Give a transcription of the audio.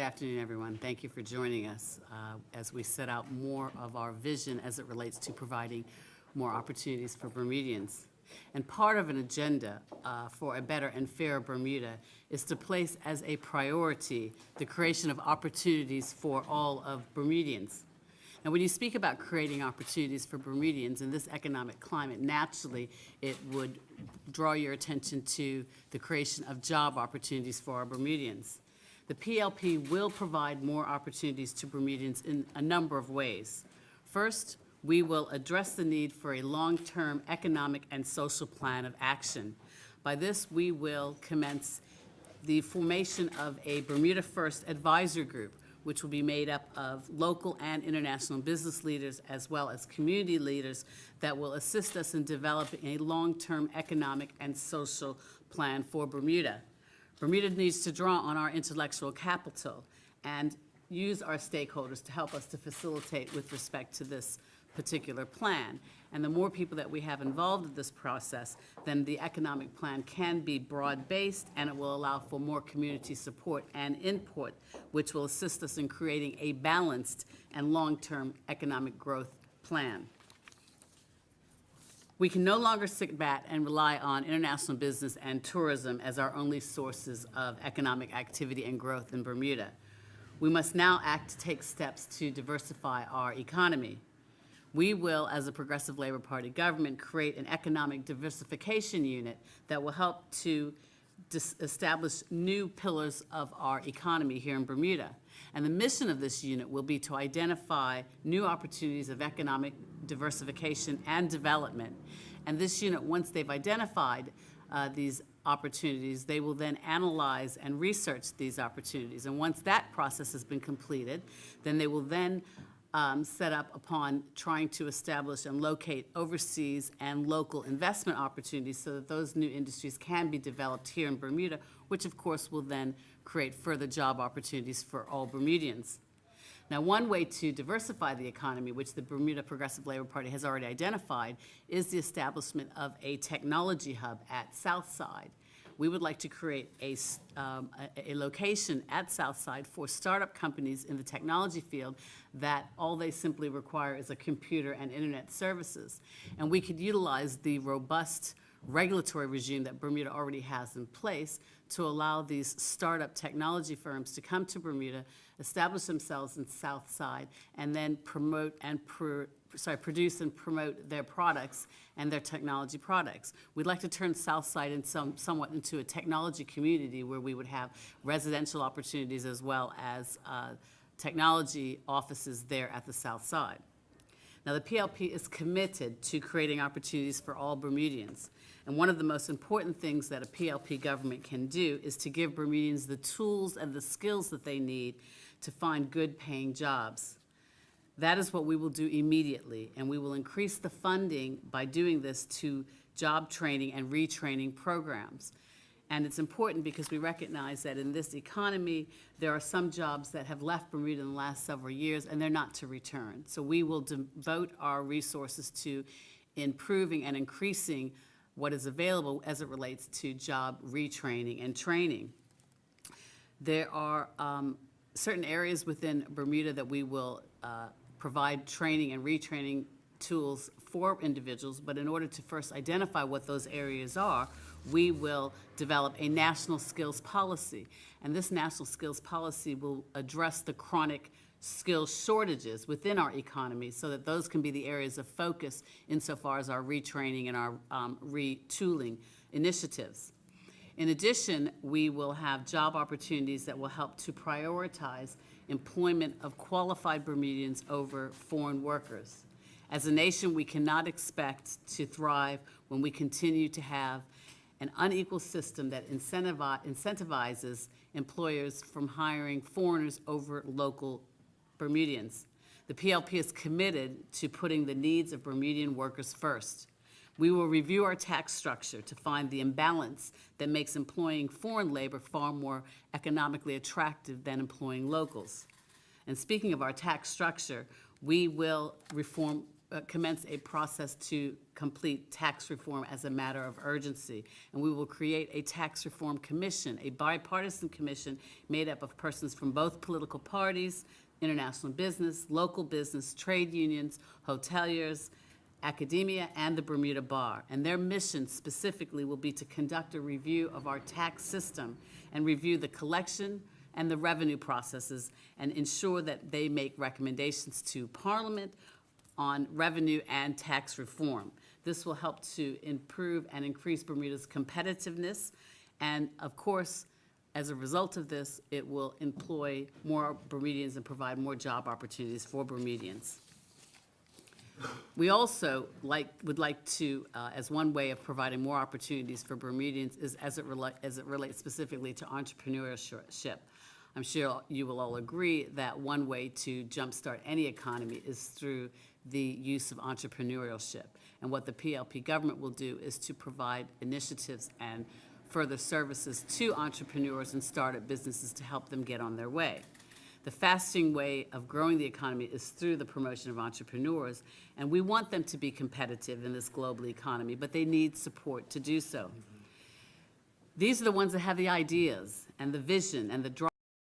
afternoon, everyone. Thank you for joining us as we set out more of our vision as it relates to providing more opportunities for Bermudians. And part of an agenda for a better and fairer Bermuda is to place as a priority the creation of opportunities for all of Bermudians. Now, when you speak about creating opportunities for Bermudians in this economic climate, naturally it would draw your attention to the creation of job opportunities for our Bermudians. The PLP will provide more opportunities to Bermudians in a number of ways. First, we will address the need for a long-term economic and social plan of action. By this, we will commence the formation of a Bermuda First Advisor Group, which will be made up of local and international business leaders as well as community leaders that will assist us in developing a long-term economic and social plan for Bermuda. Bermuda needs to draw on our intellectual capital and use our stakeholders to help us to facilitate with respect to this particular plan. And the more people that we have involved in this process, then the economic plan can be broad-based, and it will allow for more community support and input, which will assist us in creating a balanced and long-term economic growth plan. We can no longer sit back and rely on international business and tourism as our only sources of economic activity and growth in Bermuda. We must now act to take steps to diversify our economy. We will, as a Progressive Labor Party government, create an economic diversification unit that will help to establish new pillars of our economy here in Bermuda. And the mission of this unit will be to identify new opportunities of economic diversification and development. And this unit, once they've identified these opportunities, they will then analyze and research these opportunities. And once that process has been completed, then they will then set up upon trying to establish and locate overseas and local investment opportunities so that those new industries can be developed here in Bermuda, which of course will then create further job opportunities for all Bermudians. Now, one way to diversify the economy, which the Bermuda Progressive Labor Party has already identified, is the establishment of a technology hub at Southside. We would like to create a location at Southside for startup companies in the technology field that all they simply require is a computer and internet services. And we could utilize the robust regulatory regime that Bermuda already has in place to allow these startup technology firms to come to Bermuda, establish themselves in Southside, and then produce and promote their products and their technology products. We'd like to turn Southside somewhat into a technology community where we would have residential opportunities as well as technology offices there at the South Side. Now, the PLP is committed to creating opportunities for all Bermudians. And one of the most important things that a PLP government can do is to give Bermudians the tools and the skills that they need to find good paying jobs. That is what we will do immediately, and we will increase the funding by doing this to job training and retraining programs. And it's important because we recognize that in this economy, there are some jobs that have left Bermuda in the last several years, and they're not to return. So we will devote our resources to improving and increasing what is available as it relates to job retraining and training. There are certain areas within Bermuda that we will provide training and retraining tools for individuals, but in order to first identify what those areas are, we will develop a national skills policy. And this national skills policy will address the chronic skills shortages within our economy so that those can be the areas of focus insofar as our retraining and our retooling initiatives. In addition, we will have job opportunities that will help to prioritize employment of qualified Bermudians over foreign workers. As a nation, we cannot expect to thrive when we continue to have an unequal system that incentivizes employers from hiring foreigners over local Bermudians. The PLP is committed to putting the needs of Bermudian workers first. We will review our tax structure to find the imbalance that makes employing foreign labor far more economically attractive than employing locals. And speaking of our tax structure, we will reform commence a process to complete tax reform as a matter of urgency. And we will create a tax reform commission, a bipartisan commission made up of persons from both political parties, international business, local business, trade unions, hoteliers, academia, and the Bermuda Bar. And their mission specifically will be to conduct a review of our tax system and review the collection and the revenue processes and ensure that they make recommendations to Parliament on revenue and tax reform. This will help to improve and increase Bermuda's competitiveness. And of course, as a result of this, it will employ more Bermudians and provide more job opportunities for Bermudians. We also would like to, as one way of providing more opportunities for Bermudians, is as it relates specifically to entrepreneurship. I'm sure you will all agree that one way to jumpstart any economy is through the use of entrepreneurship. And what the PLP government will do is to provide initiatives and further services to entrepreneurs and startup businesses to help them get on their way. The fastest way of growing the economy is through the promotion of entrepreneurs, and we want them to be competitive in this global economy, but they need support to do so. These are the ones that have the ideas and the vision and the drive